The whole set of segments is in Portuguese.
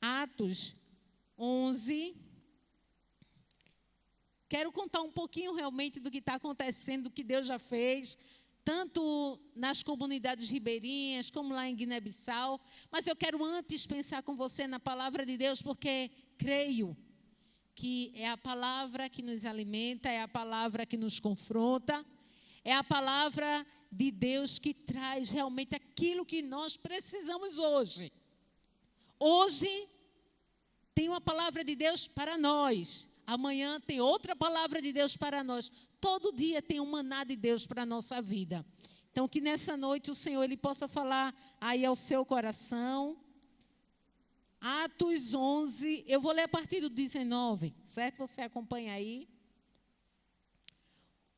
Atos 11. Quero contar um pouquinho realmente do que está acontecendo, do que Deus já fez, tanto nas comunidades ribeirinhas, como lá em Guiné-Bissau. Mas eu quero antes pensar com você na palavra de Deus, porque creio que é a palavra que nos alimenta, é a palavra que nos confronta, é a palavra de Deus que traz realmente aquilo que nós precisamos hoje. Hoje tem uma palavra de Deus para nós. Amanhã tem outra palavra de Deus para nós. Todo dia tem um maná de Deus para a nossa vida. Então, que nessa noite o Senhor ele possa falar aí ao seu coração. Atos 11, eu vou ler a partir do 19, certo? Você acompanha aí.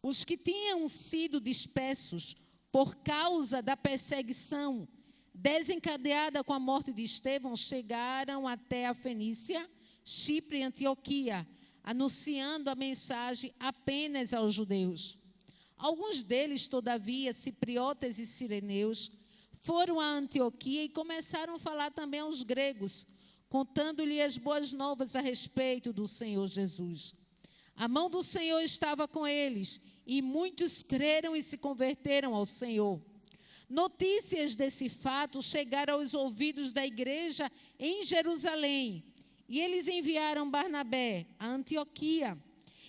Os que tinham sido dispersos por causa da perseguição desencadeada com a morte de Estevão chegaram até a Fenícia, Chipre e Antioquia, anunciando a mensagem apenas aos judeus. Alguns deles, todavia, cipriotas e cireneus, foram a Antioquia e começaram a falar também aos gregos, contando-lhe as boas novas a respeito do Senhor Jesus. A mão do Senhor estava com eles, e muitos creram e se converteram ao Senhor. Notícias desse fato chegaram aos ouvidos da igreja em Jerusalém, e eles enviaram Barnabé a Antioquia.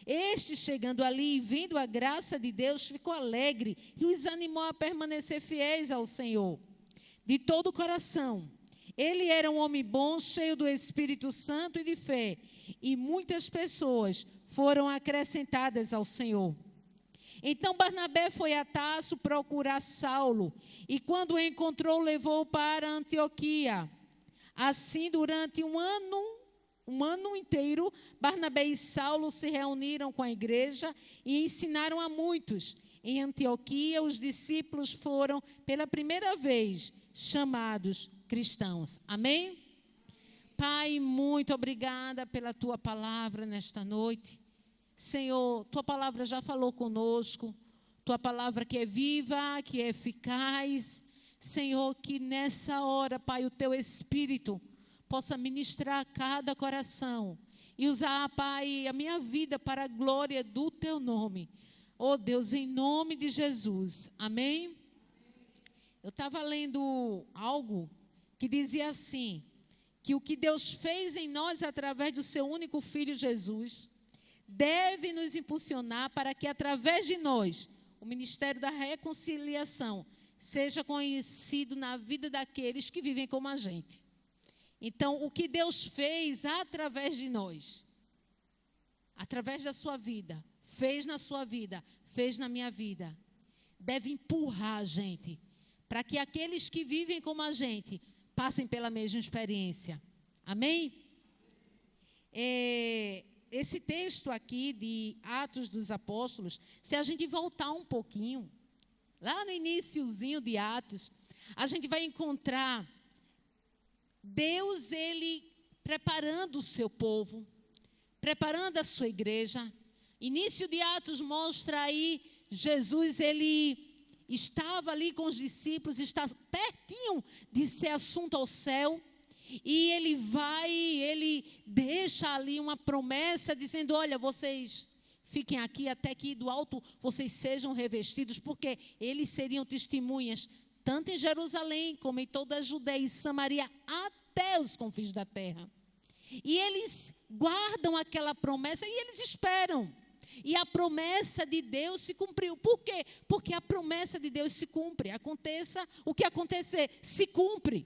Este, chegando ali e vendo a graça de Deus, ficou alegre e os animou a permanecer fiéis ao Senhor, de todo o coração. Ele era um homem bom, cheio do Espírito Santo e de fé, e muitas pessoas foram acrescentadas ao Senhor. Então Barnabé foi a Tarso procurar Saulo, e quando o encontrou, levou-o para Antioquia. Assim, durante um ano inteiro, Barnabé e Saulo se reuniram com a igreja e ensinaram a muitos. Em Antioquia, os discípulos foram, pela primeira vez, chamados cristãos. Amém? Pai, muito obrigada pela tua palavra nesta noite. Senhor, tua palavra já falou conosco, tua palavra que é viva, que é eficaz. Senhor, que nessa hora, Pai, o teu Espírito possa ministrar a cada coração e usar, Pai, a minha vida para a glória do teu nome. Oh Deus, em nome de Jesus. Amém? Eu estava lendo algo que dizia assim, que o que Deus fez em nós através do seu único Filho Jesus deve nos impulsionar para que através de nós o ministério da reconciliação seja conhecido na vida daqueles que vivem como a gente. Então, o que Deus fez através de nós, através da sua vida, fez na sua vida, fez na minha vida, deve empurrar a gente para que aqueles que vivem como a gente passem pela mesma experiência. Amém? Esse texto aqui de Atos dos Apóstolos, se a gente voltar um pouquinho, lá no iniciozinho de Atos, a gente vai encontrar Deus, ele preparando o seu povo, preparando a sua igreja. Início de Atos mostra aí, Jesus, ele estava ali com os discípulos, está pertinho de ser assunto ao céu, e ele deixa ali uma promessa dizendo, olha, vocês fiquem aqui até que do alto vocês sejam revestidos, porque eles seriam testemunhas, tanto em Jerusalém como em toda a Judeia e Samaria, até os confins da terra. E eles guardam aquela promessa e eles esperam. E a promessa de Deus se cumpriu. Por quê? Porque a promessa de Deus se cumpre. Aconteça o que acontecer, se cumpre.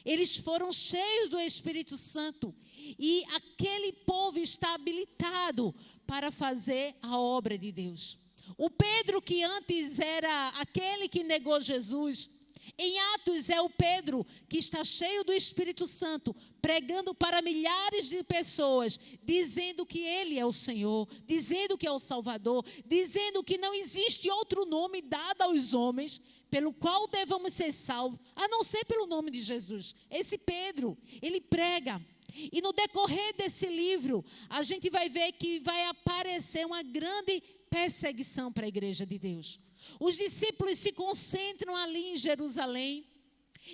Eles foram cheios do Espírito Santo. E aquele povo está habilitado para fazer a obra de Deus. O Pedro, que antes era aquele que negou Jesus, em Atos é o Pedro que está cheio do Espírito Santo, pregando para milhares de pessoas, dizendo que Ele é o Senhor, dizendo que é o Salvador, dizendo que não existe outro nome dado aos homens pelo qual devamos ser salvos, a não ser pelo nome de Jesus. Esse Pedro, ele prega. E no decorrer desse livro, a gente vai ver que vai aparecer uma grande perseguição para a igreja de Deus. Os discípulos se concentram ali em Jerusalém.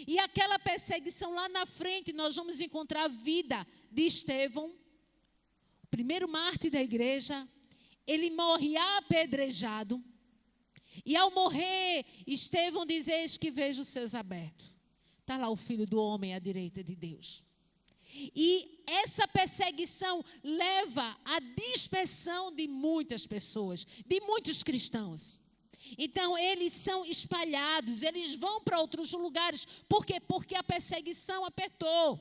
E aquela perseguição lá na frente, nós vamos encontrar a vida de Estevão, o primeiro mártir da igreja. Ele morre apedrejado. E ao morrer, Estevão diz: eis que vejo os céus abertos. Está lá o Filho do Homem à direita de Deus. E essa perseguição leva à dispersão de muitas pessoas, de muitos cristãos. Então, eles são espalhados, eles vão para outros lugares. Por quê? Porque a perseguição apertou.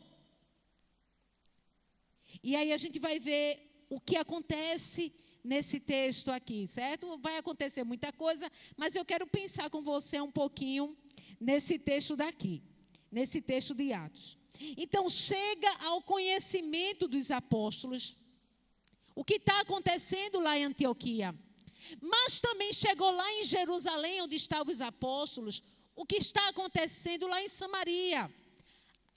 E aí a gente vai ver o que acontece nesse texto aqui, certo? Vai acontecer muita coisa, mas eu quero pensar com você um pouquinho nesse texto daqui, nesse texto de Atos. Então, chega ao conhecimento dos apóstolos o que está acontecendo lá em Antioquia. Mas também chegou lá em Jerusalém, onde estavam os apóstolos, o que está acontecendo lá em Samaria.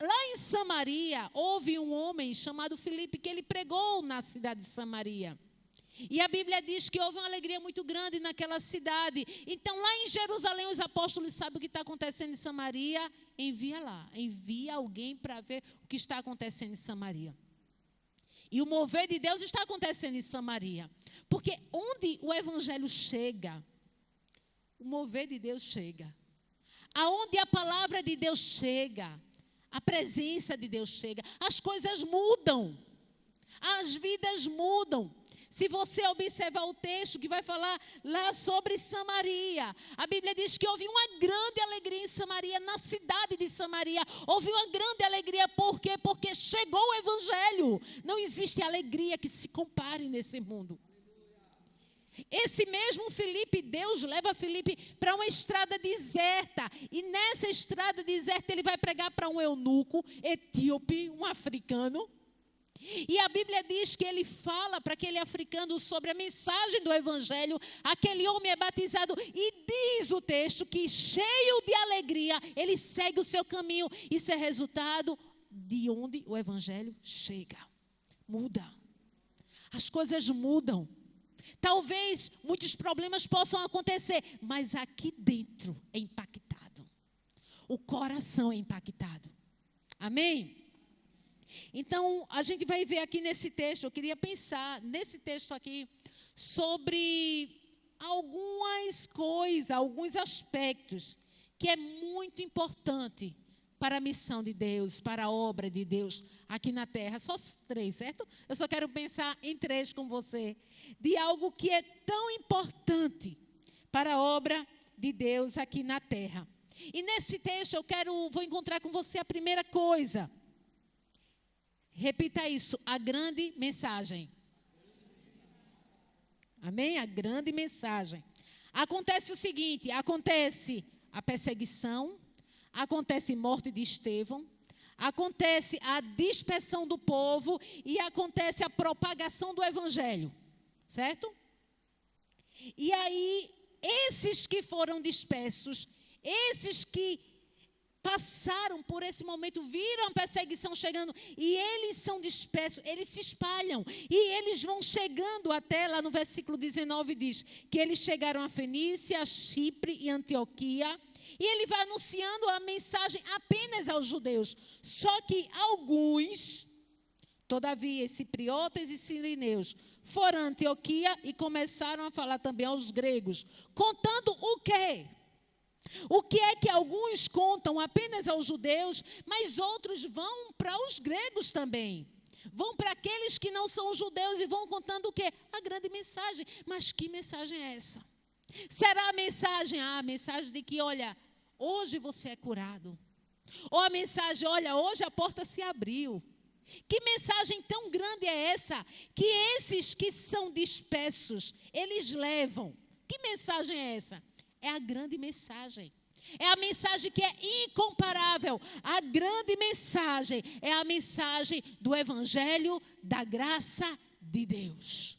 Lá em Samaria, houve um homem chamado Filipe, que ele pregou na cidade de Samaria. E a Bíblia diz que houve uma alegria muito grande naquela cidade. Então, lá em Jerusalém, os apóstolos sabem o que está acontecendo em Samaria. Envia lá, envia alguém para ver o que está acontecendo em Samaria. E o mover de Deus está acontecendo em Samaria. Porque onde o evangelho chega, o mover de Deus chega. Aonde a palavra de Deus chega, a presença de Deus chega. As coisas mudam. As vidas mudam. Se você observar o texto que vai falar lá sobre Samaria, a Bíblia diz que houve uma grande alegria em Samaria, na cidade de Samaria. Houve uma grande alegria, por quê? Porque chegou o evangelho. Não existe alegria que se compare nesse mundo. Esse mesmo Filipe, Deus leva Filipe para uma estrada deserta. E nessa estrada deserta ele vai pregar para um eunuco etíope, um africano. E a Bíblia diz que ele fala para aquele africano sobre a mensagem do evangelho. Aquele homem é batizado e diz o texto que, cheio de alegria, ele segue o seu caminho. Isso é resultado de onde o evangelho chega. Muda. As coisas mudam. Talvez muitos problemas possam acontecer, mas aqui dentro é impactado. O coração é impactado. Amém? Então, a gente vai ver aqui nesse texto, eu queria pensar nesse texto aqui, sobre algumas coisas, alguns aspectos, que é muito importante para a missão de Deus, para a obra de Deus aqui na terra. Só 3, certo? Eu só quero pensar em 3 com você, de algo que é tão importante para a obra de Deus aqui na terra. E nesse texto vou encontrar com você a primeira coisa. Repita isso, a grande mensagem. Amém? A grande mensagem. Acontece o seguinte, acontece a perseguição, acontece a morte de Estevão, acontece a dispersão do povo e acontece a propagação do evangelho, certo? E aí, esses que foram dispersos, esses que passaram por esse momento, viram a perseguição chegando e eles são dispersos, eles se espalham e eles vão chegando até, lá no versículo 19 diz que eles chegaram a Fenícia, a Chipre e Antioquia e ele vai anunciando a mensagem apenas aos judeus, só que alguns, todavia, cipriotas e sirineus foram a Antioquia e começaram a falar também aos gregos, contando o quê? O que é que alguns contam apenas aos judeus, mas outros vão para os gregos também. Vão para aqueles que não são judeus e vão contando o quê? A grande mensagem. Mas que mensagem é essa? Será a mensagem? A mensagem de que, olha, hoje você é curado. Ou a mensagem, olha, hoje a porta se abriu. Que mensagem tão grande é essa? Que esses que são dispersos, eles levam. Que mensagem é essa? É a grande mensagem. É a mensagem que é incomparável. A grande mensagem é a mensagem do evangelho da graça de Deus.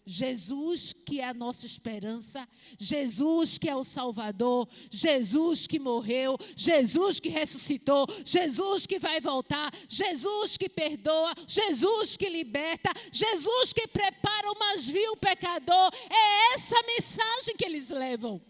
Jesus que é a nossa esperança, Jesus que é o Salvador, Jesus que morreu, Jesus que ressuscitou, Jesus que vai voltar, Jesus que perdoa, Jesus que liberta, Jesus que prepara o mais vil pecador. É essa mensagem que eles levam.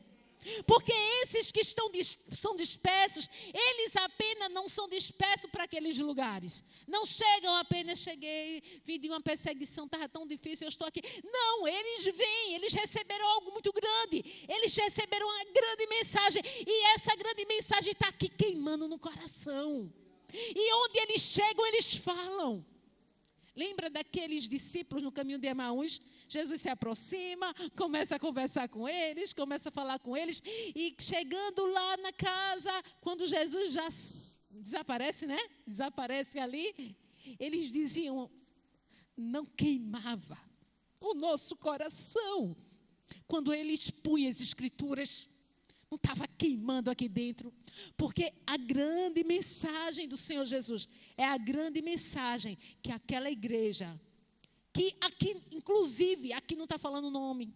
Porque esses que são dispersos, eles apenas não são dispersos para aqueles lugares. Não chegam apenas, cheguei, vim de uma perseguição, estava tão difícil, eu estou aqui. Não, eles vêm, eles receberam algo muito grande. Eles receberam uma grande mensagem. E essa grande mensagem está aqui queimando no coração. E onde eles chegam, eles falam. Lembra daqueles discípulos no caminho de Emaús? Jesus se aproxima, começa a conversar com eles, começa a falar com eles. E chegando lá na casa, quando Jesus já desaparece, né? Desaparece ali. Eles diziam, não queimava o nosso coração. Quando ele expunha as escrituras, não estava queimando aqui dentro. Porque a grande mensagem do Senhor Jesus é a grande mensagem que aquela igreja, que aqui, inclusive, aqui não está falando o nome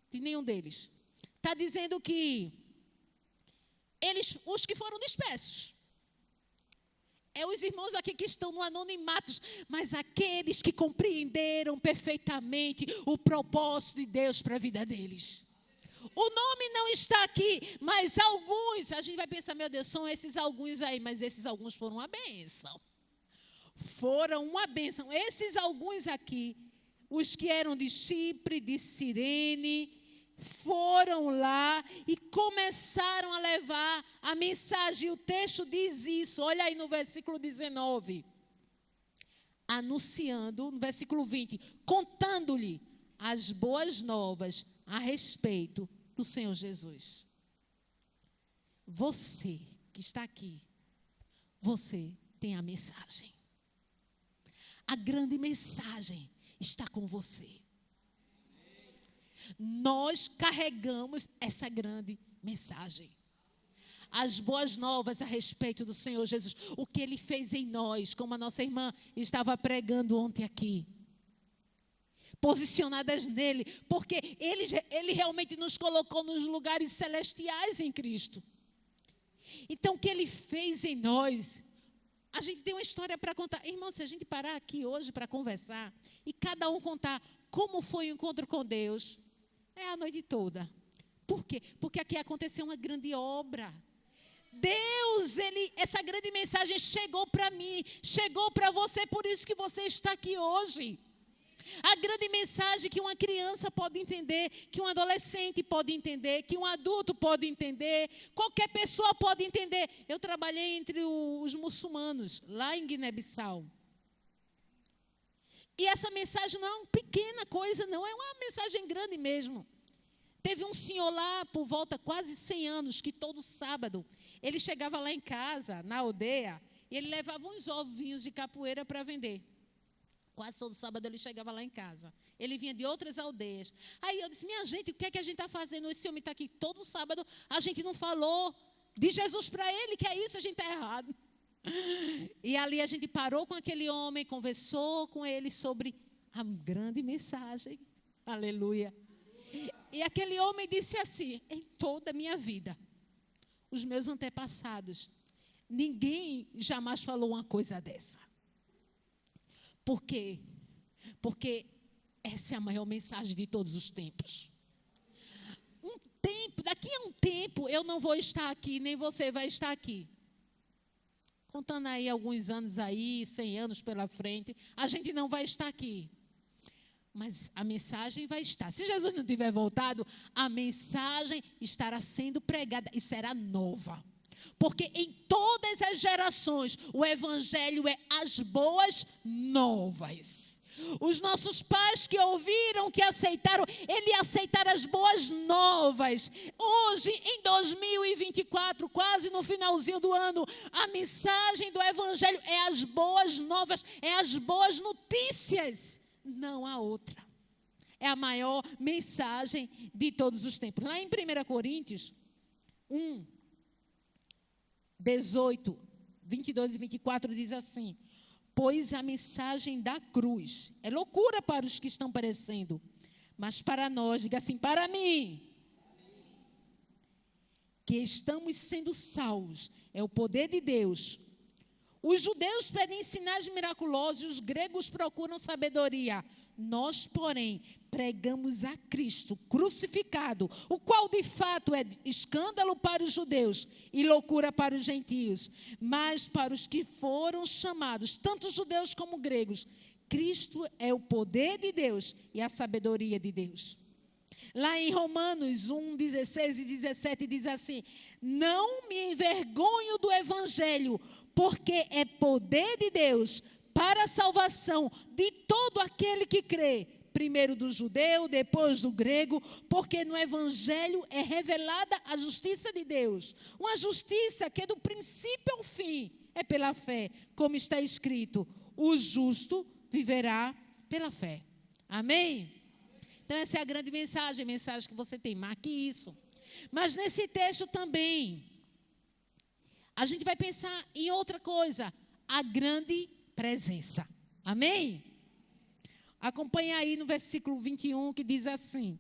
de nenhum deles, está dizendo que eles, os que foram dispersos, é os irmãos aqui que estão no anonimato, mas aqueles que compreenderam perfeitamente o propósito de Deus para a vida deles. O nome não está aqui, mas alguns, a gente vai pensar, meu Deus, são esses alguns aí, mas esses alguns foram uma bênção. Foram uma bênção. Esses alguns aqui, os que eram de Chipre, de Cirene, foram lá e começaram a levar a mensagem. O texto diz isso, olha aí no versículo 19. Anunciando, no versículo 20, contando-lhe as boas novas a respeito do Senhor Jesus. Você que está aqui, você tem a mensagem. A grande mensagem está com você. Nós carregamos essa grande mensagem. As boas novas a respeito do Senhor Jesus. O que Ele fez em nós, como a nossa irmã estava pregando ontem aqui. Posicionadas nele, porque ele realmente nos colocou nos lugares celestiais em Cristo. Então, o que Ele fez em nós, a gente tem uma história para contar. Irmão, se a gente parar aqui hoje para conversar, e cada um contar como foi o encontro com Deus, é a noite toda. Por quê? Porque aqui aconteceu uma grande obra. Deus, essa grande mensagem chegou para mim, chegou para você, por isso que você está aqui hoje. A grande mensagem que uma criança pode entender, que um adolescente pode entender, que um adulto pode entender, qualquer pessoa pode entender. Eu trabalhei entre os muçulmanos, lá em Guiné-Bissau. E essa mensagem não é uma pequena coisa, não, é uma mensagem grande mesmo. Teve um senhor lá, por volta quase 100 anos, que todo sábado, ele chegava lá em casa, na aldeia, e ele levava uns ovinhos de capoeira para vender. Quase todo sábado ele chegava lá em casa. Ele vinha de outras aldeias. Aí eu disse, minha gente, o que é que a gente está fazendo? Esse homem está aqui todo sábado, a gente não falou de Jesus para ele, que é isso, a gente está errado. E ali a gente parou com aquele homem, conversou com ele sobre a grande mensagem. Aleluia. E aquele homem disse assim, em toda a minha vida, os meus antepassados, ninguém jamais falou uma coisa dessa. Por quê? Porque essa é a maior mensagem de todos os tempos. Daqui a um tempo, eu não vou estar aqui, nem você vai estar aqui. Contando aí alguns anos aí, 100 anos pela frente, a gente não vai estar aqui. Mas a mensagem vai estar. Se Jesus não tiver voltado, a mensagem estará sendo pregada e será nova. Porque em todas as gerações, o evangelho é as boas novas. Os nossos pais que ouviram, que aceitaram, eles aceitaram as boas novas. Hoje, em 2024, quase no finalzinho do ano, a mensagem do evangelho é as boas novas, é as boas notícias. Não há outra. É a maior mensagem de todos os tempos. Lá em 1 Coríntios 1, 18, 22 e 24 diz assim: pois a mensagem da cruz é loucura para os que estão perecendo, mas para nós, diga assim, para mim, que estamos sendo salvos, é o poder de Deus. Os judeus pedem sinais miraculosos e os gregos procuram sabedoria. Nós, porém, pregamos a Cristo crucificado, o qual de fato é escândalo para os judeus e loucura para os gentios. Mas para os que foram chamados, tanto judeus como gregos, Cristo é o poder de Deus e a sabedoria de Deus. Lá em Romanos 1, 16 e 17 diz assim: não me envergonho do evangelho, porque é poder de Deus para a salvação de todo aquele que crê, primeiro do judeu, depois do grego, porque no evangelho é revelada a justiça de Deus, uma justiça que é do princípio ao fim, é pela fé, como está escrito: o justo viverá pela fé. Amém? Então essa é a grande mensagem que você tem, marque isso. Mas nesse texto também, a gente vai pensar em outra coisa, a grande presença. Amém? Acompanha aí no versículo 21, que diz assim: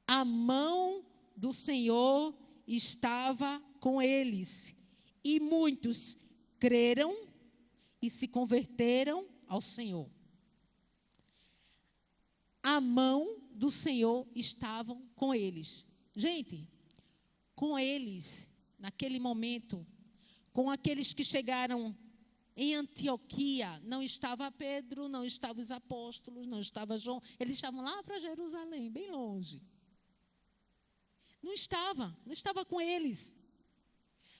a mão do Senhor estava com eles, e muitos creram e se converteram ao Senhor. A mão do Senhor estava com eles. Gente, com eles, naquele momento, com aqueles que chegaram em Antioquia, não estava Pedro, não estavam os apóstolos, não estava João. Eles estavam lá para Jerusalém, bem longe. Não estava com eles.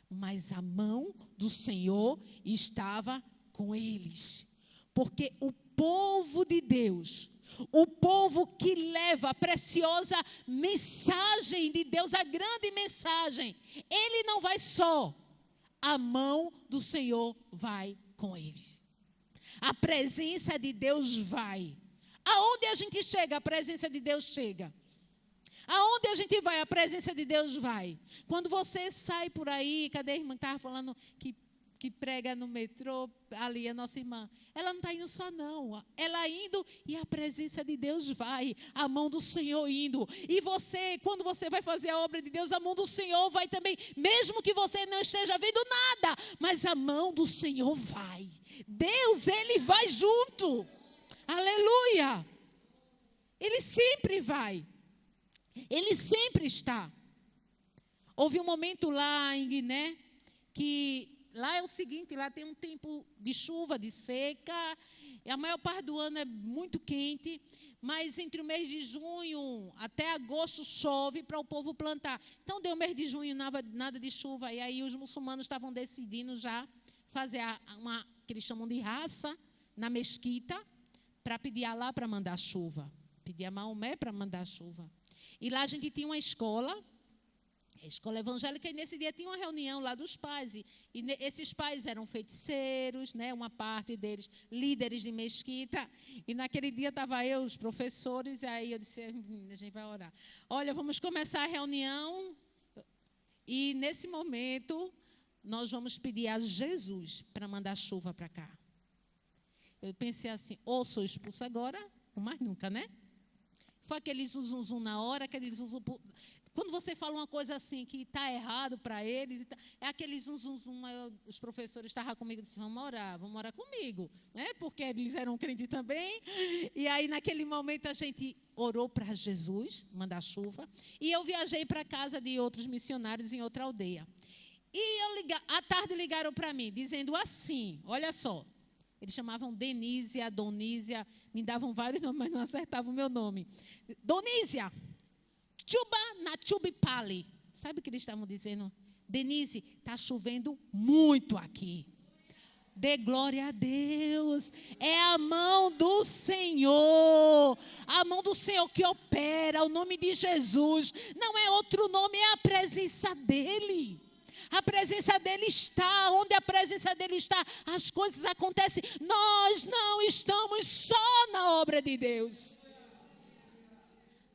Mas a mão do Senhor estava com eles. Porque o povo de Deus, o povo que leva a preciosa mensagem de Deus, a grande mensagem, ele não vai só. A mão do Senhor vai com eles. A presença de Deus vai. Aonde a gente chega, a presença de Deus chega. Aonde a gente vai, a presença de Deus vai. Quando você sai por aí, cadê a irmã que estava falando que prega no metrô, ali a nossa irmã, ela não está indo só não, ela indo e a presença de Deus vai, a mão do Senhor indo, e você, quando você vai fazer a obra de Deus, a mão do Senhor vai também, mesmo que você não esteja vendo nada, mas a mão do Senhor vai, Deus, Ele vai junto, aleluia, Ele sempre vai, Ele sempre está. Houve um momento lá em Guiné, que lá é o seguinte, lá tem um tempo de chuva, de seca, e a maior parte do ano é muito quente, mas entre o mês de junho até agosto chove para o povo plantar. Então deu o mês de junho, nada de chuva, e aí os muçulmanos estavam decidindo já fazer uma que eles chamam de raça na mesquita, para pedir a Alá para mandar chuva, pedir a Maomé para mandar chuva. E lá a gente tinha uma escola evangélica, e nesse dia tinha uma reunião lá dos pais, e esses pais eram feiticeiros, né, uma parte deles líderes de mesquita, e naquele dia estava eu, os professores, e aí eu disse, a gente vai orar. Olha, vamos começar a reunião, e nesse momento, nós vamos pedir a Jesus para mandar chuva para cá. Eu pensei assim, ou sou expulso agora, ou mais nunca, né? Foi aquele zum na hora, aquele zum. Quando você fala uma coisa assim que está errado para eles, é aquele zum. Os professores estavam comigo e disseram, vamos orar comigo, né? Porque eles eram crentes também. E aí, naquele momento, a gente orou para Jesus, mandar chuva. E eu viajei para a casa de outros missionários em outra aldeia. E à tarde ligaram para mim, dizendo assim, olha só. Eles chamavam Denísia, Donísia, me davam vários nomes, mas não acertavam o meu nome. Donísia, Chuba na Chubipali. Sabe o que eles estavam dizendo? Denise, está chovendo muito aqui. Dê glória a Deus. É a mão do Senhor. A mão do Senhor que opera, o nome de Jesus. Não é outro nome, é a presença dEle. A presença dEle está, onde a presença dEle está, as coisas acontecem. Nós não estamos só na obra de Deus.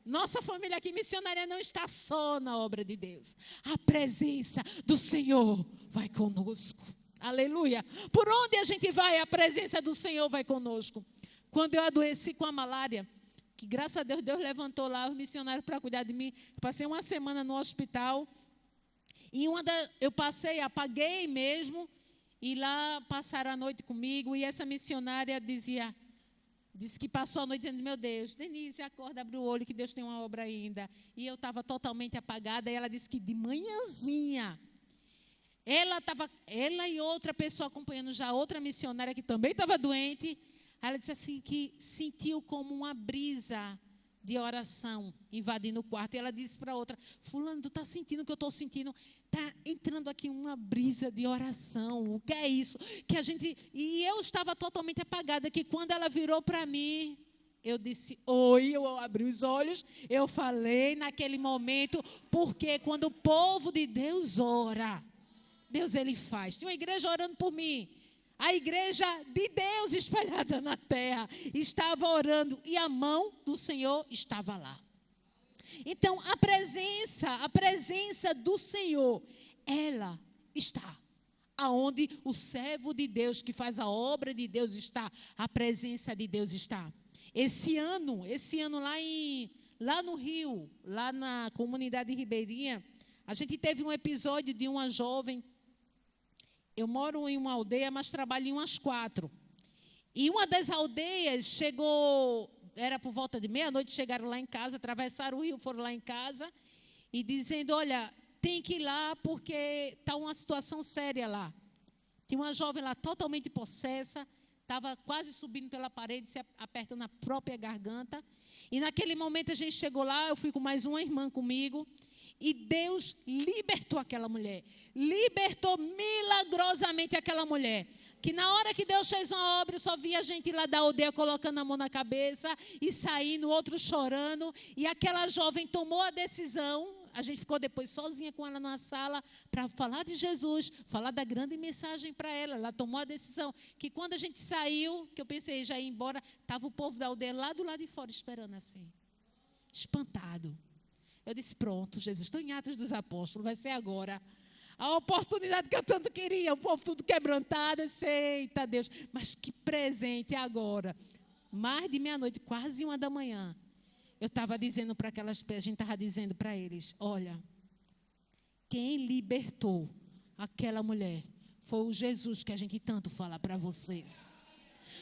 Nossa família aqui missionária não está só na obra de Deus. A presença do Senhor vai conosco. Aleluia. Por onde a gente vai, a presença do Senhor vai conosco. Quando eu adoeci com a malária, que graças a Deus, Deus levantou lá os missionários para cuidar de mim. Passei uma semana no hospital. E eu apaguei mesmo, E lá passaram a noite comigo. E essa missionária disse que passou a noite dizendo, meu Deus, Denise, acorda, abre o olho, que Deus tem uma obra ainda. E eu estava totalmente apagada. E ela disse que de manhãzinha, ela e outra pessoa acompanhando já outra missionária que também estava doente. Ela disse assim que sentiu como uma brisa de oração invadindo o quarto. E ela disse para outra, fulano, tu está sentindo o que eu estou sentindo? Está entrando aqui uma brisa de oração. O que é isso? E eu estava totalmente apagada, que quando ela virou para mim, eu disse, oi, eu abri os olhos, eu falei naquele momento, porque quando o povo de Deus ora, Deus ele faz. Tinha uma igreja orando por mim. A igreja de Deus espalhada na terra estava orando e a mão do Senhor estava lá. Então, a presença do Senhor, ela está. Aonde o servo de Deus que faz a obra de Deus está, a presença de Deus está. Esse ano lá no Rio, lá na comunidade ribeirinha, a gente teve um episódio de uma jovem. Eu moro em uma aldeia, mas trabalho em umas 4. E uma das aldeias chegou, era por volta de meia-noite, chegaram lá em casa, atravessaram o rio, foram lá em casa, e dizendo, olha, tem que ir lá porque está uma situação séria lá. Tinha uma jovem lá totalmente possessa, estava quase subindo pela parede, se apertando a própria garganta. E naquele momento a gente chegou lá, eu fui com mais uma irmã comigo, e Deus libertou aquela mulher. Libertou milagrosamente aquela mulher. Que na hora que Deus fez uma obra, eu só via gente lá da aldeia colocando a mão na cabeça e saindo, outros chorando. E aquela jovem tomou a decisão. A gente ficou depois sozinha com ela na sala para falar de Jesus, falar da grande mensagem para ela. Ela tomou a decisão que quando a gente saiu, que eu pensei já ia embora, estava o povo da aldeia lá do lado de fora esperando assim, espantado. Eu disse, pronto, Jesus, estou em Atos dos Apóstolos, vai ser agora. A oportunidade que eu tanto queria, o povo tudo quebrantado, eu disse, eita Deus, mas que presente agora. Mais de meia-noite, quase 1h, eu estava dizendo para aquelas pessoas, a gente estava dizendo para eles, olha, quem libertou aquela mulher foi o Jesus que a gente tanto fala para vocês.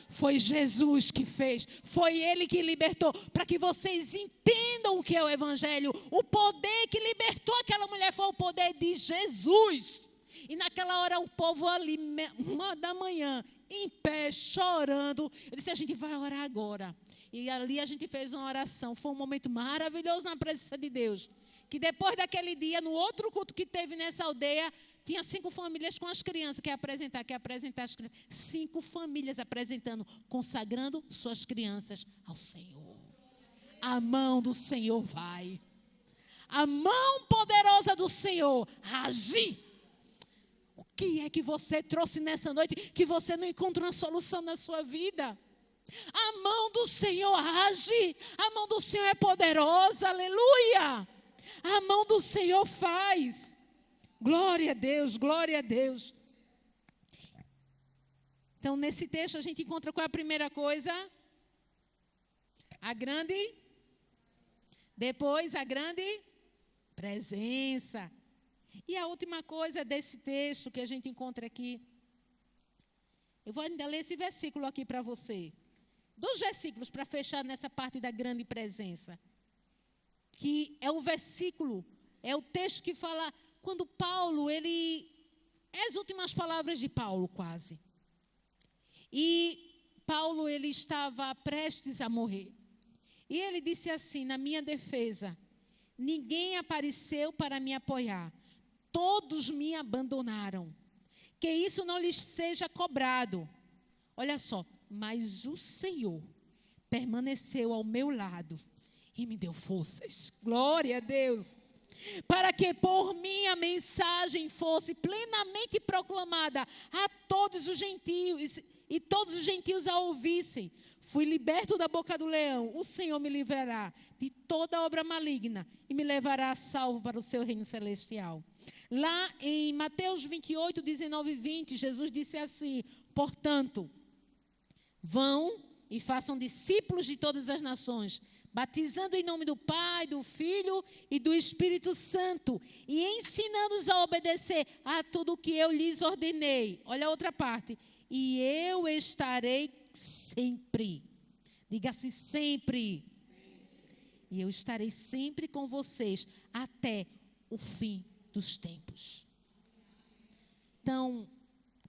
Foi Jesus que fez, foi Ele que libertou, para que vocês entendam o que é o Evangelho. O poder que libertou aquela mulher foi o poder de Jesus. E naquela hora o povo ali, 1h, em pé, chorando. Eu disse, a gente vai orar agora. E ali a gente fez uma oração, foi um momento maravilhoso na presença de Deus. Que depois daquele dia, no outro culto que teve nessa aldeia, tinha 5 famílias com as crianças, quer apresentar as crianças. 5 famílias apresentando, consagrando suas crianças ao Senhor. A mão do Senhor vai. A mão poderosa do Senhor age. O que é que você trouxe nessa noite que você não encontra uma solução na sua vida? A mão do Senhor age. A mão do Senhor é poderosa, aleluia. A mão do Senhor faz. Glória a Deus, glória a Deus. Então, nesse texto a gente encontra qual é a primeira coisa? A grande. Depois, a grande presença. E a última coisa desse texto que a gente encontra aqui. Eu vou ainda ler esse versículo aqui para você. 2 versículos para fechar nessa parte da grande presença. Que é o versículo, é o texto que fala... Quando Paulo, as últimas palavras de Paulo quase. E Paulo, ele estava prestes a morrer. E ele disse assim, na minha defesa, ninguém apareceu para me apoiar. Todos me abandonaram. Que isso não lhes seja cobrado. Olha só, mas o Senhor permaneceu ao meu lado e me deu forças. Glória a Deus. Para que por mim a mensagem fosse plenamente proclamada a todos os gentios, e todos os gentios a ouvissem. Fui liberto da boca do leão, o Senhor me livrará de toda obra maligna e me levará a salvo para o seu reino celestial. Lá em Mateus 28, 19 e 20, Jesus disse assim, portanto, vão e façam discípulos de todas as nações, batizando em nome do Pai, do Filho e do Espírito Santo, e ensinando-os a obedecer a tudo o que eu lhes ordenei. Olha a outra parte. E eu estarei sempre. Diga assim, sempre. E eu estarei sempre com vocês até o fim dos tempos. Então,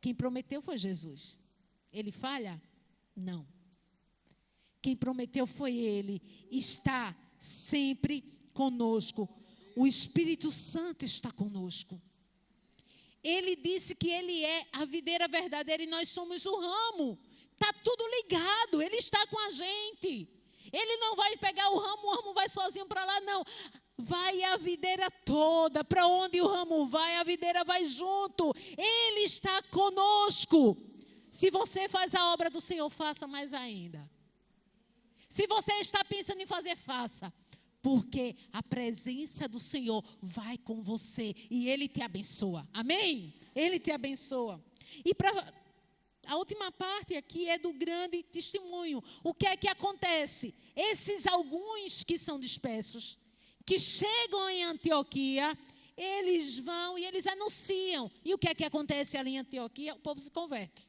quem prometeu foi Jesus. Ele falha? Não. Quem prometeu foi Ele. Está sempre conosco. O Espírito Santo está conosco. Ele disse que Ele é a videira verdadeira e nós somos o ramo. Está tudo ligado. Ele está com a gente. Ele não vai pegar o ramo vai sozinho para lá, não. Vai a videira toda. Para onde o ramo vai, a videira vai junto. Ele está conosco. Se você faz a obra do Senhor, faça mais ainda. Se você está pensando em fazer, faça. Porque a presença do Senhor vai com você e Ele te abençoa. Amém? Ele te abençoa. E a última parte aqui é do grande testemunho. O que é que acontece? Esses alguns que são dispersos, que chegam em Antioquia, eles vão e eles anunciam. E o que é que acontece ali em Antioquia? O povo se converte.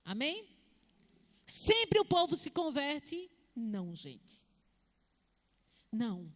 Amém? Sempre o povo se converte? Não, gente. Não.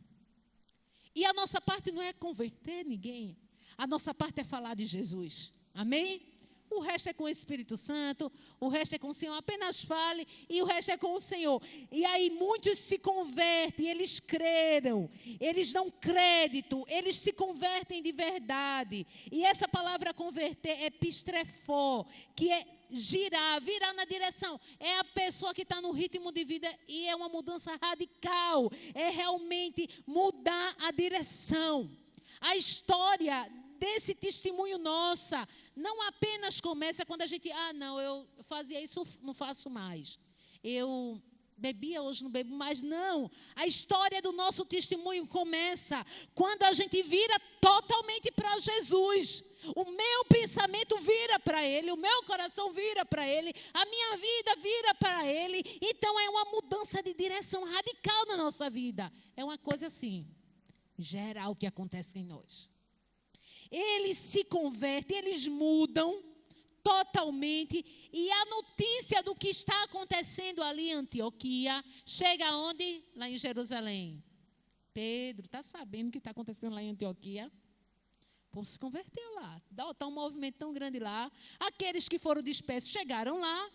E a nossa parte não é converter ninguém. A nossa parte é falar de Jesus. Amém? O resto é com o Espírito Santo, o resto é com o Senhor. Apenas fale e o resto é com o Senhor. E aí muitos se convertem, eles creram, eles dão crédito, eles se convertem de verdade. E essa palavra converter é pistrefó, que é girar, virar na direção. É a pessoa que está no ritmo de vida e é uma mudança radical. É realmente mudar a direção. A história desse testemunho nossa não apenas começa quando a gente, eu fazia isso, não faço mais. Eu bebia, hoje não bebo mais. Não. A história do nosso testemunho começa quando a gente vira totalmente para Jesus. O meu pensamento vira para Ele, o meu coração vira para Ele, a minha vida vira para Ele. Então é uma mudança de direção radical na nossa vida. É uma coisa assim, geral que acontece em nós. Eles se convertem, eles mudam totalmente. E a notícia do que está acontecendo ali em Antioquia chega aonde? Lá em Jerusalém. Pedro, está sabendo o que está acontecendo lá em Antioquia? O povo se converteu lá. Está um movimento tão grande lá. Aqueles que foram dispersos chegaram lá,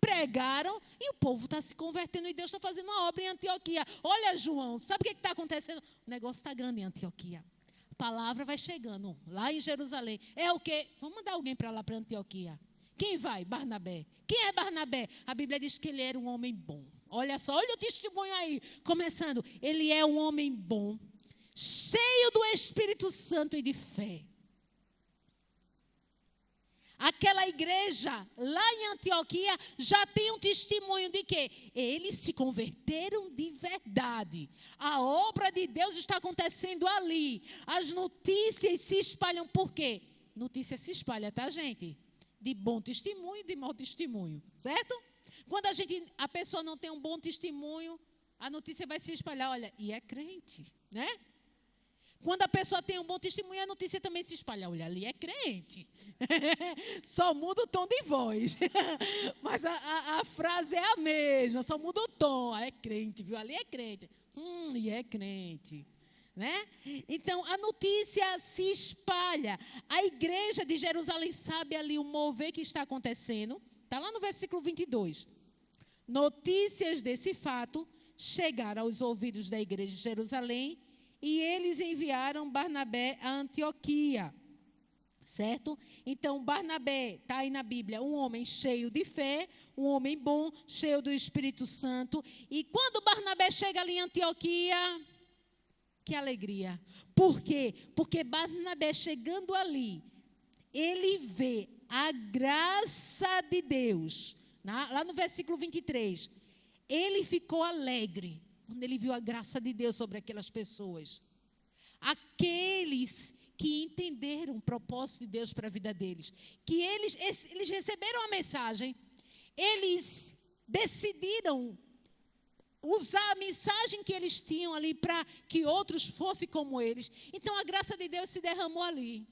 pregaram e o povo está se convertendo e Deus está fazendo uma obra em Antioquia. Olha, João, sabe o que está acontecendo? O negócio está grande em Antioquia. A palavra vai chegando lá em Jerusalém. É o quê? Vamos mandar alguém para lá, para Antioquia. Quem vai? Barnabé. Quem é Barnabé? A Bíblia diz que ele era um homem bom. Olha só, olha o testemunho aí. Começando, ele é um homem bom, cheio do Espírito Santo e de fé. Aquela igreja lá em Antioquia já tem um testemunho de que eles se converteram de verdade. A obra de Deus está acontecendo ali. As notícias se espalham. Por quê? Notícia se espalha, tá, gente? De bom testemunho e de mau testemunho, certo? Quando a pessoa não tem um bom testemunho, a notícia vai se espalhar. Olha, e é crente, né? Quando a pessoa tem um bom testemunho, a notícia também se espalha. Olha, ali é crente. Só muda o tom de voz. Mas a frase é a mesma, só muda o tom. É crente, viu? Ali é crente. E é crente. Né? Então, a notícia se espalha. A igreja de Jerusalém sabe ali o mover que está acontecendo. Está lá no versículo 22. Notícias desse fato chegaram aos ouvidos da igreja de Jerusalém e eles enviaram Barnabé a Antioquia. Certo? Então, Barnabé, está aí na Bíblia, um homem cheio de fé, um homem bom, cheio do Espírito Santo. E quando Barnabé chega ali em Antioquia, que alegria. Por quê? Porque Barnabé chegando ali, ele vê a graça de Deus. Lá no versículo 23, ele ficou alegre quando ele viu a graça de Deus sobre aquelas pessoas. Aqueles que entenderam o propósito de Deus para a vida deles, que eles receberam a mensagem, eles decidiram usar a mensagem que eles tinham ali para que outros fossem como eles. Então a graça de Deus se derramou ali.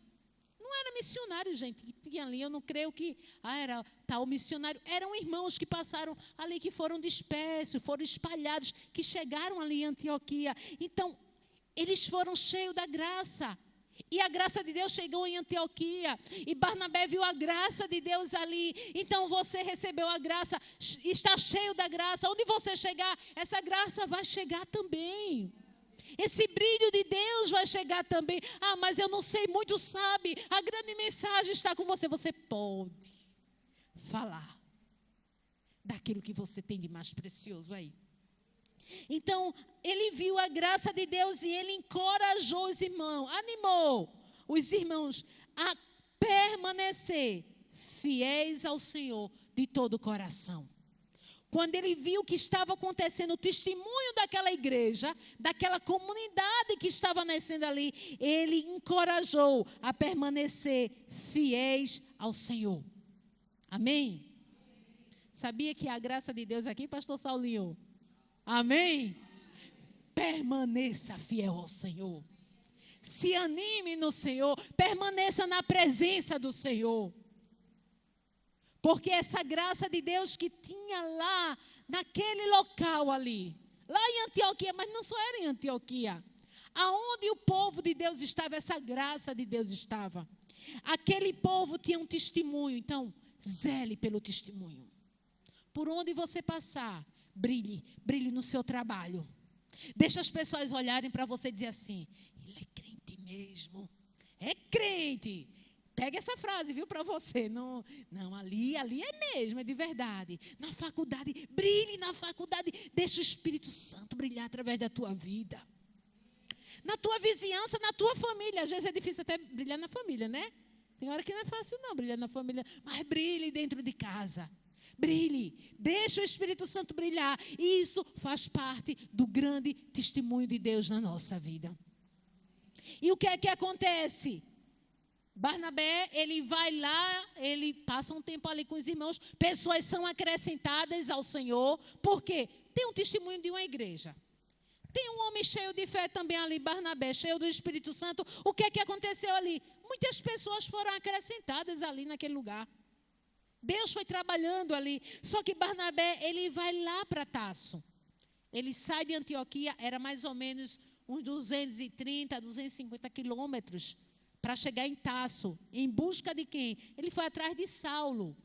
Não era missionário, gente, que tinha ali. Eu não creio que era tal missionário. Eram irmãos que passaram ali, que foram dispersos, foram espalhados, que chegaram ali em Antioquia. Então, eles foram cheios da graça. E a graça de Deus chegou em Antioquia. E Barnabé viu a graça de Deus ali. Então você recebeu a graça, está cheio da graça. Onde você chegar, essa graça vai chegar também. Esse brilho de Deus vai chegar também. Ah, mas eu não sei, muito sabe. A grande mensagem está com você. Você pode falar daquilo que você tem de mais precioso aí. Então, ele viu a graça de Deus e ele encorajou os irmãos, animou os irmãos a permanecer fiéis ao Senhor de todo o coração. Quando ele viu o que estava acontecendo, o testemunho daquela igreja, daquela comunidade que estava nascendo ali, ele encorajou a permanecer fiéis ao Senhor. Amém? Sabia que a graça de Deus aqui, pastor Saulinho? Amém? Permaneça fiel ao Senhor. Se anime no Senhor, permaneça na presença do Senhor. Porque essa graça de Deus que tinha lá, naquele local ali, lá em Antioquia, mas não só era em Antioquia. Aonde o povo de Deus estava, essa graça de Deus estava. Aquele povo tinha um testemunho, então, zele pelo testemunho. Por onde você passar, brilhe no seu trabalho. Deixa as pessoas olharem para você e dizer assim, ele é crente mesmo, é crente. Pega essa frase, viu, para você. Não, ali é mesmo, é de verdade. Na faculdade, brilhe na faculdade. Deixa o Espírito Santo brilhar através da tua vida. Na tua vizinhança, na tua família. Às vezes é difícil até brilhar na família, né? Tem hora que não é fácil não brilhar na família. Mas brilhe dentro de casa. Brilhe. Deixa o Espírito Santo brilhar. E isso faz parte do grande testemunho de Deus na nossa vida. E o que é que acontece? Barnabé, ele vai lá, ele passa um tempo ali com os irmãos, pessoas são acrescentadas ao Senhor, porque tem um testemunho de uma igreja. Tem um homem cheio de fé também ali, Barnabé, cheio do Espírito Santo. O que é que aconteceu ali? Muitas pessoas foram acrescentadas ali naquele lugar. Deus foi trabalhando ali. Só que Barnabé, ele vai lá para Tarso. Ele sai de Antioquia, era mais ou menos uns 230, 250 quilômetros. Para chegar em Tarso, em busca de quem? Ele foi atrás de Saulo.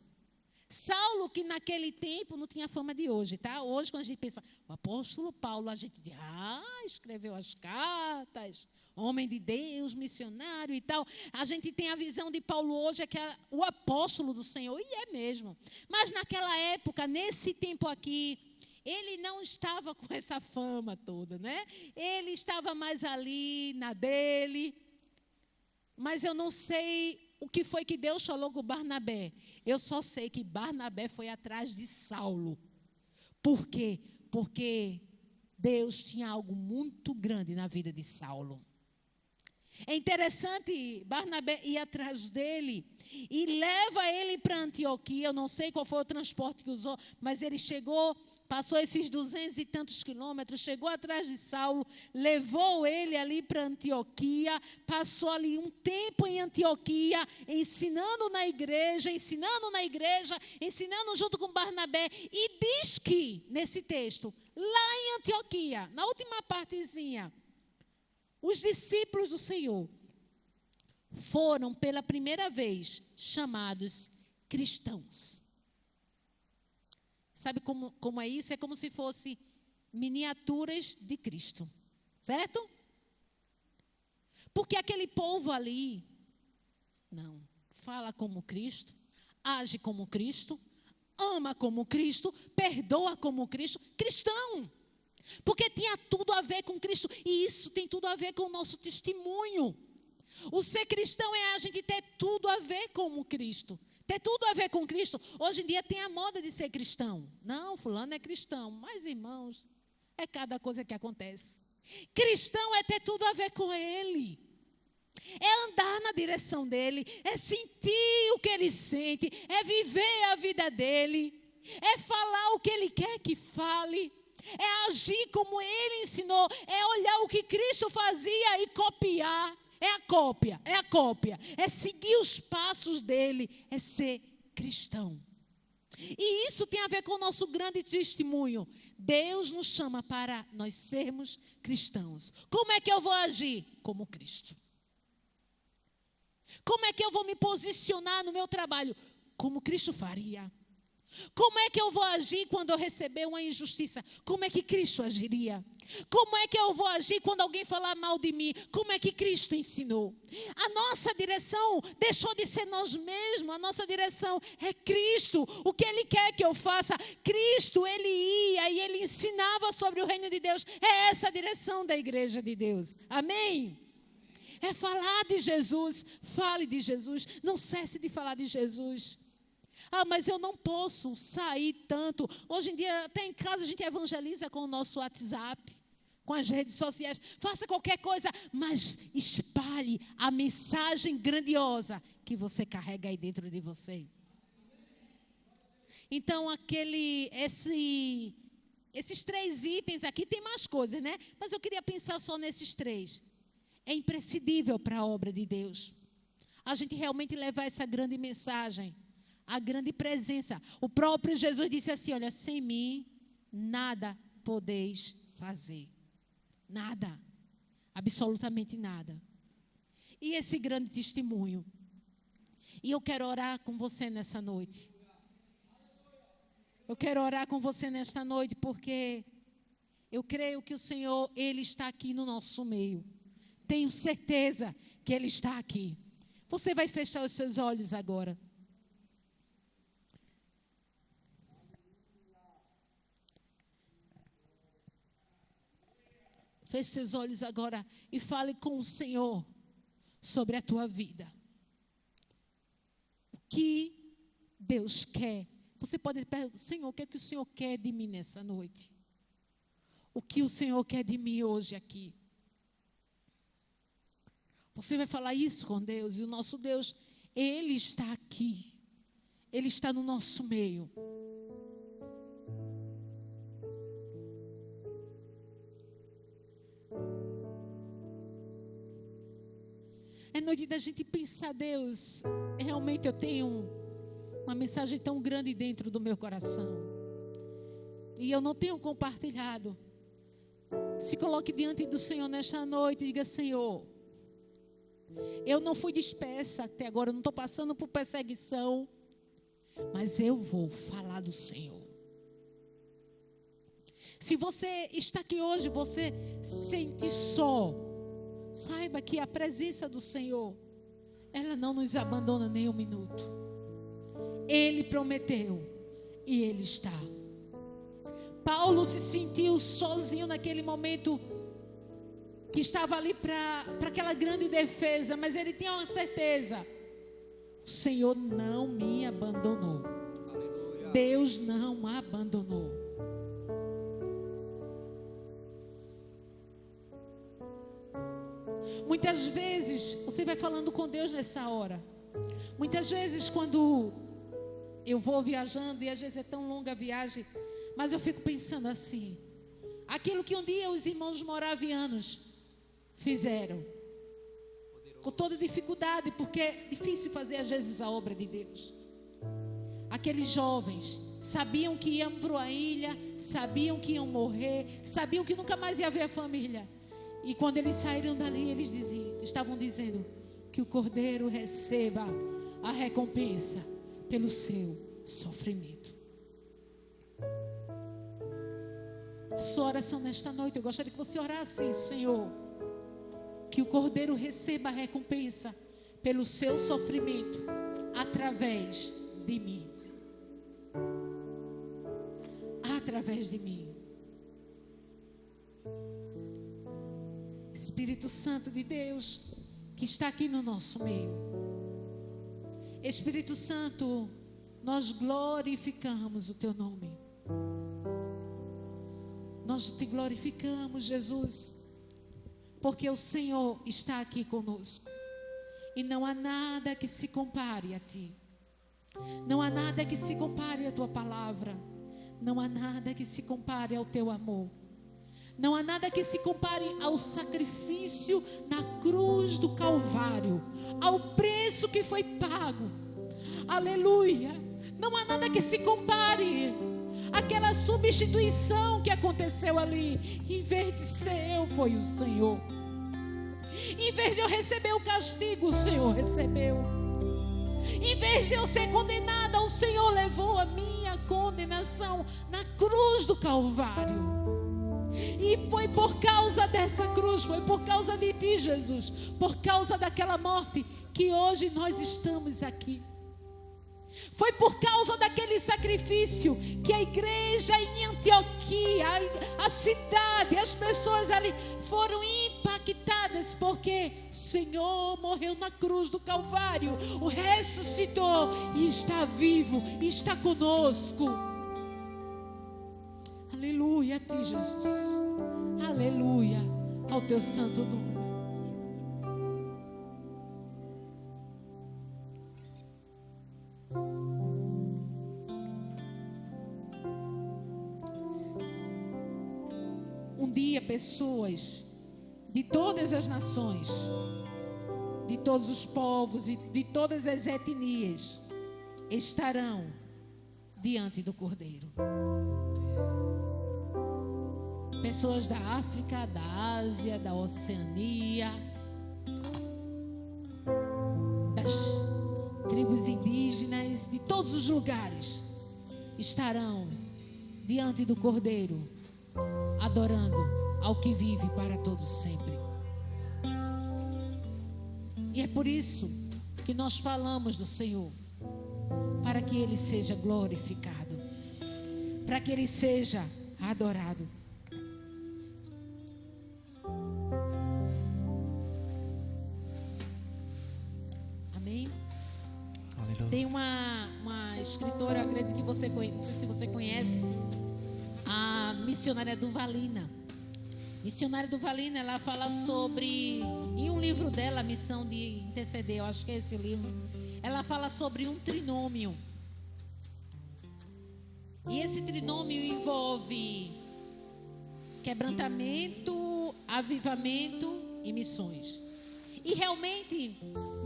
Saulo, que naquele tempo não tinha fama de hoje, tá? Hoje, quando a gente pensa, o apóstolo Paulo, a gente diz, escreveu as cartas, homem de Deus, missionário e tal. A gente tem a visão de Paulo hoje, que é o apóstolo do Senhor, e é mesmo. Mas naquela época, nesse tempo aqui, ele não estava com essa fama toda, né? Ele estava mais ali, na dele. Mas eu não sei o que foi que Deus falou com Barnabé. Eu só sei que Barnabé foi atrás de Saulo. Por quê? Porque Deus tinha algo muito grande na vida de Saulo. É interessante, Barnabé ir atrás dele e leva ele para Antioquia. Eu não sei qual foi o transporte que usou, mas ele chegou, passou esses 200 e tantos quilômetros, chegou atrás de Saulo, levou ele ali para Antioquia, passou ali um tempo em Antioquia, ensinando na igreja, ensinando junto com Barnabé. E diz que, nesse texto, lá em Antioquia, na última partezinha, os discípulos do Senhor foram pela primeira vez chamados cristãos. Sabe como é isso? É como se fossem miniaturas de Cristo, certo? Porque aquele povo ali, não, fala como Cristo, age como Cristo, ama como Cristo, perdoa como Cristo, cristão. Porque tinha tudo a ver com Cristo. E isso tem tudo a ver com o nosso testemunho. O ser cristão é a gente ter tudo a ver com Cristo. Ter tudo a ver com Cristo. Hoje em dia tem a moda de ser cristão. Não, fulano é cristão. Mas, irmãos, é cada coisa que acontece. Cristão é ter tudo a ver com Ele. É andar na direção dEle. É sentir o que Ele sente. É viver a vida dEle. É falar o que Ele quer que fale. é agir como Ele ensinou, é olhar o que Cristo fazia e copiar. É a cópia, é seguir os passos dele, é ser cristão. E isso tem a ver com o nosso grande testemunho. Deus nos chama para nós sermos cristãos. Como é que eu vou agir? Como Cristo. Como é que eu vou me posicionar no meu trabalho? Como Cristo faria. Como é que eu vou agir quando eu receber uma injustiça? Como é que Cristo agiria? Como é que eu vou agir quando alguém falar mal de mim? Como é que Cristo ensinou? A nossa direção deixou de ser nós mesmos. A nossa direção é Cristo. O que Ele quer que eu faça? Cristo, Ele ia e Ele ensinava sobre o reino de Deus. É essa a direção da igreja de Deus. Amém? É falar de Jesus. Fale de Jesus. Não cesse de falar de Jesus. Ah, mas eu não posso sair tanto. Hoje em dia, até em casa, a gente evangeliza com o nosso WhatsApp, com as redes sociais. Faça qualquer coisa, mas espalhe a mensagem grandiosa que você carrega aí dentro de você. Então, esses 3 itens aqui, tem mais coisas, né? Mas eu queria pensar só nesses 3. É imprescindível para a obra de Deus a gente realmente levar essa grande mensagem, a grande presença. O próprio Jesus disse assim, olha, sem mim nada podeis fazer. Nada. Absolutamente nada. E esse grande testemunho. E eu quero orar com você nessa noite. Eu quero orar com você nesta noite porque eu creio que o Senhor, Ele está aqui no nosso meio. Tenho certeza que Ele está aqui. Você vai fechar os seus olhos agora. Feche seus olhos agora e fale com o Senhor sobre a tua vida. O que Deus quer? Você pode perguntar, Senhor, o que é que o Senhor quer de mim nessa noite? O que o Senhor quer de mim hoje aqui? Você vai falar isso com Deus e o nosso Deus, Ele está aqui. Ele está no nosso meio. É noite da gente pensar, Deus, realmente eu tenho uma mensagem tão grande dentro do meu coração. E eu não tenho compartilhado. Se coloque diante do Senhor nesta noite e diga, Senhor, eu não fui dispersa até agora, eu não estou passando por perseguição, mas eu vou falar do Senhor. Se você está aqui hoje, você sente só, saiba que a presença do Senhor, ela não nos abandona nem um minuto. Ele prometeu e Ele está. Paulo se sentiu sozinho naquele momento que estava ali para aquela grande defesa, mas ele tinha uma certeza: o Senhor não me abandonou. Aleluia. Deus não abandonou. Muitas vezes, você vai falando com Deus nessa hora. Muitas vezes quando eu vou viajando, e às vezes é tão longa a viagem, mas eu fico pensando assim, aquilo que um dia os irmãos moravianos fizeram, com toda dificuldade, porque é difícil fazer às vezes a obra de Deus. Aqueles jovens sabiam que iam para a ilha, sabiam que iam morrer, sabiam que nunca mais ia ver a família. E quando eles saíram dali, eles estavam dizendo que o Cordeiro receba a recompensa pelo seu sofrimento. A sua oração nesta noite, eu gostaria que você orasse isso, Senhor, que o Cordeiro receba a recompensa pelo seu sofrimento através de mim. Através de mim. Espírito Santo de Deus, que está aqui no nosso meio. Espírito Santo, nós glorificamos o Teu nome. Nós te glorificamos, Jesus, porque o Senhor está aqui conosco. E não há nada que se compare a Ti. Não há nada que se compare à Tua palavra. Não há nada que se compare ao teu amor. Não há nada que se compare ao sacrifício na cruz do Calvário, ao preço que foi pago. Aleluia. Não há nada que se compare àquela substituição que aconteceu ali. Em vez de ser eu, foi o Senhor. Em vez de eu receber o castigo, o Senhor recebeu. Em vez de eu ser condenada, o Senhor levou a minha condenação na cruz do Calvário. E foi por causa dessa cruz, foi por causa de ti, Jesus, por causa daquela morte, que hoje nós estamos aqui. Foi por causa daquele sacrifício que a igreja em Antioquia, a cidade, as pessoas ali foram impactadas, porque o Senhor morreu na cruz do Calvário, o ressuscitou e está vivo, e está conosco. Aleluia a ti, Jesus. Aleluia ao teu santo nome. Um dia pessoas de todas as nações, de todos os povos e de todas as etnias estarão diante do Cordeiro. Pessoas da África, da Ásia, da Oceania, das tribos indígenas, de todos os lugares, estarão diante do Cordeiro, adorando ao que vive para todos sempre. E é por isso que nós falamos do Senhor, para que Ele seja glorificado, para que Ele seja adorado. Tem uma escritora, acredito que você conhece, não sei se você conhece, a missionária Duvalina. Missionária Duvalina, ela fala sobre, em um livro dela, a Missão de Interceder, eu acho que é esse livro, ela fala sobre um trinômio. E esse trinômio envolve quebrantamento, avivamento e missões. E realmente,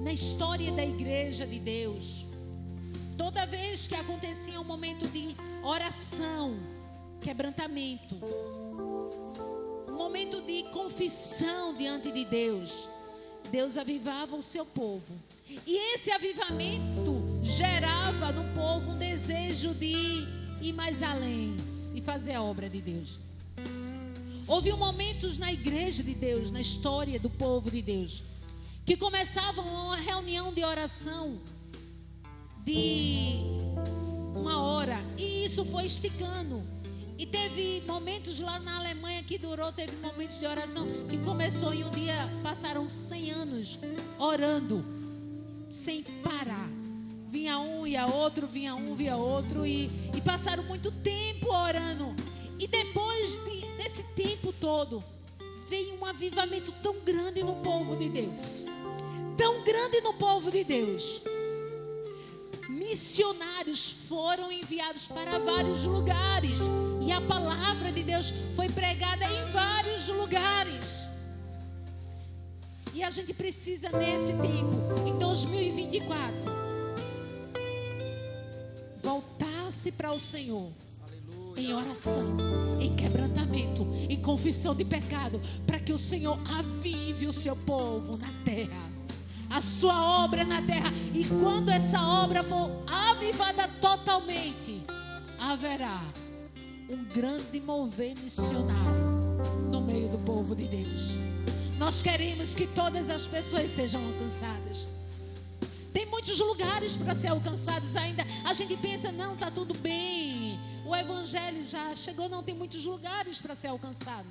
na história da igreja de Deus, toda vez que acontecia um momento de oração, quebrantamento, um momento de confissão diante de Deus, Deus avivava o seu povo. E esse avivamento gerava no povo um desejo de ir mais além e fazer a obra de Deus. Houve momentos na igreja de Deus, na história do povo de Deus, que começavam uma reunião de oração de 1 hora, e isso foi esticando. E teve momentos lá na Alemanha que durou, teve momentos de oração que começou em um dia, passaram 100 anos orando, sem parar. Vinha um, ia outro, vinha um, via outro, e passaram muito tempo orando. E depois desse tempo todo, veio um avivamento tão grande no povo de Deus. Tão grande no povo de Deus. Missionários foram enviados para vários lugares. E a palavra de Deus foi pregada em vários lugares. E a gente precisa nesse tempo, em 2024, voltar-se para o Senhor. Em oração, em quebrantamento, em confissão de pecado, para que o Senhor avive o seu povo na terra, a sua obra na terra. E quando essa obra for avivada totalmente, haverá um grande mover missionário no meio do povo de Deus. Nós queremos que todas as pessoas sejam alcançadas. Tem muitos lugares para ser alcançados ainda. A gente pensa, não, está tudo bem, o evangelho já chegou. Não, tem muitos lugares para ser alcançado.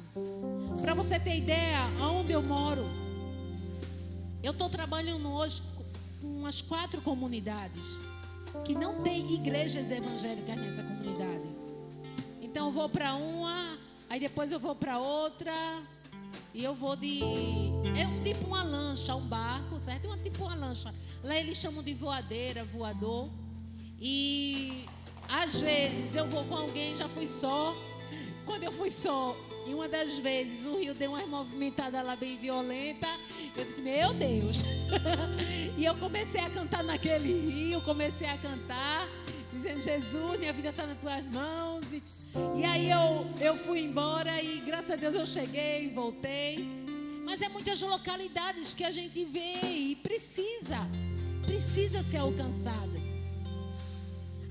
Para você ter ideia, onde eu moro, eu estou trabalhando hoje com umas 4 comunidades que não tem igrejas evangélicas nessa comunidade. Então eu vou para uma, aí depois eu vou para outra, e eu vou é um tipo uma lancha, um barco, certo? É um tipo uma lancha. Lá eles chamam de voadeira, voador. E às vezes eu vou com alguém, já fui só. Quando eu fui só, e uma das vezes o rio deu uma movimentada lá bem violenta, eu disse, meu Deus. E eu comecei a cantar naquele rio, comecei a cantar, dizendo, Jesus, minha vida está nas tuas mãos. E aí eu fui embora e graças a Deus eu cheguei, voltei. Mas é muitas localidades que a gente vê e precisa ser alcançada.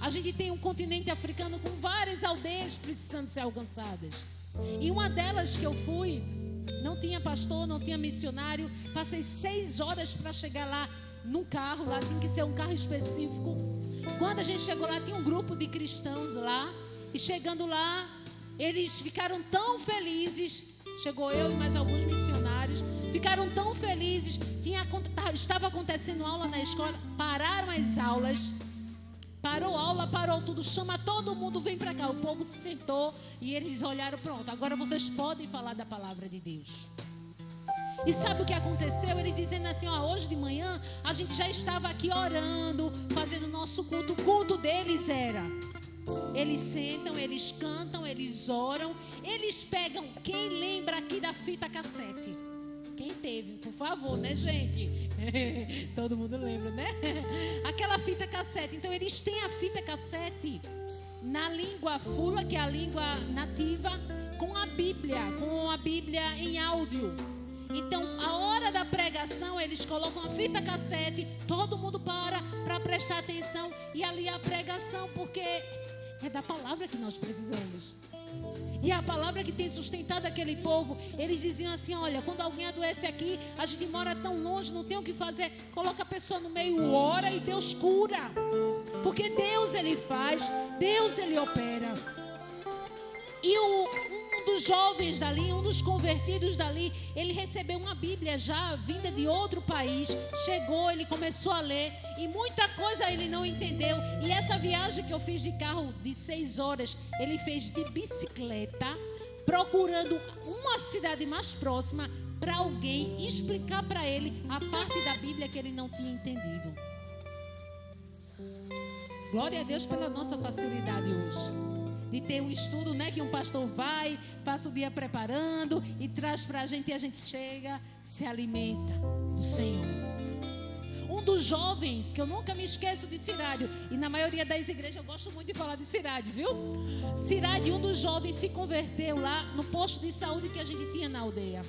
A gente tem um continente africano com várias aldeias precisando ser alcançadas. E uma delas que eu fui, não tinha pastor, não tinha missionário. Passei 6 horas para chegar lá num carro, lá tinha que ser um carro específico. Quando a gente chegou lá, tinha um grupo de cristãos lá. E chegando lá, eles ficaram tão felizes. Chegou eu e mais alguns missionários. Ficaram tão felizes. Estava acontecendo aula na escola. Pararam as aulas. Parou a aula, parou tudo. Chama todo mundo, vem para cá. O povo se sentou e eles olharam, pronto. Agora vocês podem falar da palavra de Deus. E sabe o que aconteceu? Eles dizendo assim, hoje de manhã a gente já estava aqui orando, fazendo nosso culto. O culto deles era... Eles sentam, eles cantam, eles oram. Eles pegam, quem lembra aqui da fita cassete? Quem teve, por favor, né, gente? Todo mundo lembra, né? Aquela fita cassete. Então eles têm a fita cassete na língua fula, que é a língua nativa, com a Bíblia em áudio. Então, a hora da pregação, eles colocam a fita cassete, todo mundo para prestar atenção, e ali a pregação, porque é da palavra que nós precisamos. E a palavra que tem sustentado aquele povo. Eles diziam assim, olha, quando alguém adoece aqui, a gente mora tão longe, não tem o que fazer, coloca a pessoa no meio, ora e Deus cura. Porque Deus, Ele faz, Deus, Ele opera. E um dos jovens dali, um dos convertidos dali, ele recebeu uma Bíblia já vinda de outro país. Chegou, ele começou a ler e muita coisa ele não entendeu. E essa viagem que eu fiz de carro de 6 horas, ele fez de bicicleta, procurando uma cidade mais próxima para alguém explicar para ele a parte da Bíblia que ele não tinha entendido. Glória a Deus pela nossa facilidade hoje de ter um estudo, né, que um pastor vai, passa o dia preparando e traz para a gente, e a gente chega, se alimenta do Senhor. Um dos jovens, que eu nunca me esqueço de Cirádio, e na maioria das igrejas eu gosto muito de falar de Cirádio, viu? Cirádio, um dos jovens se converteu lá no posto de saúde que a gente tinha na aldeia.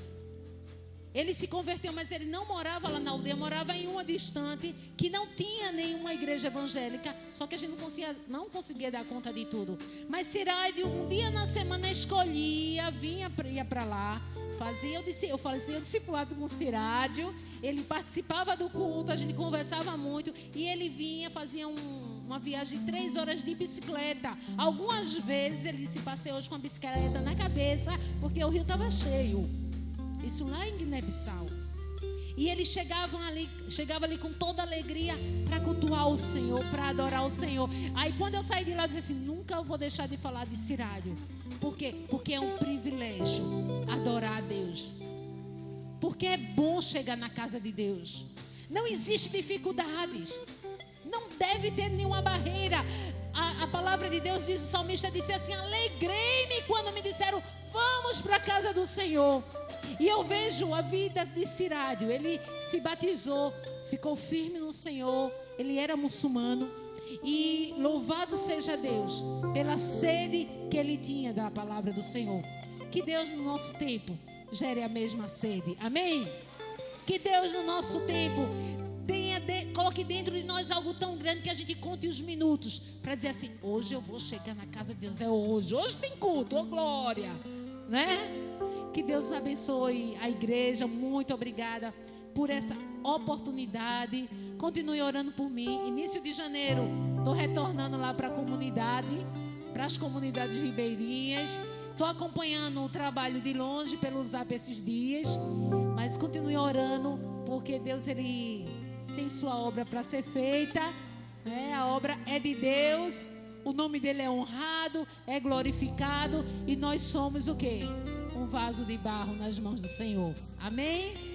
Ele se converteu, mas ele não morava lá na aldeia, morava em uma distante, que não tinha nenhuma igreja evangélica, só que a gente não conseguia dar conta de tudo. Mas Cirádio, um dia na semana escolhia, ia para lá, eu fazia o discipulado com Cirádio, ele participava do culto, a gente conversava muito, e ele vinha, fazia uma viagem de 3 horas de bicicleta. Algumas vezes ele disse, passei hoje com a bicicleta na cabeça, porque o rio estava cheio. Isso lá em Guiné-Bissau. E eles chegavam ali com toda alegria para cultuar o Senhor, para adorar o Senhor. Aí quando eu saí de lá, eu disse assim, nunca eu vou deixar de falar de Cirádio. Por quê? Porque é um privilégio adorar a Deus. Porque é bom chegar na casa de Deus. Não existe dificuldades. Não deve ter nenhuma barreira. A palavra de Deus diz, o salmista disse assim, alegrei-me quando me disseram, vamos para a casa do Senhor. E eu vejo a vida de Cirádio. Ele se batizou, ficou firme no Senhor. Ele era muçulmano. E louvado seja Deus pela sede que ele tinha da palavra do Senhor. Que Deus no nosso tempo gere a mesma sede. Amém? Que Deus no nosso tempo coloque dentro de nós algo tão grande que a gente conte os minutos para dizer assim, hoje eu vou chegar na casa de Deus, é hoje. Hoje tem culto, oh glória, né? Que Deus abençoe a igreja. Muito obrigada por essa oportunidade. Continue orando por mim. Início de janeiro, estou retornando lá para a comunidade, para as comunidades ribeirinhas. Estou acompanhando o trabalho de longe pelo Zap esses dias. Mas continue orando, porque Deus, Ele tem sua obra para ser feita. A obra é de Deus. O nome dele é honrado, é glorificado. E nós somos o quê? Um vaso de barro nas mãos do Senhor. Amém?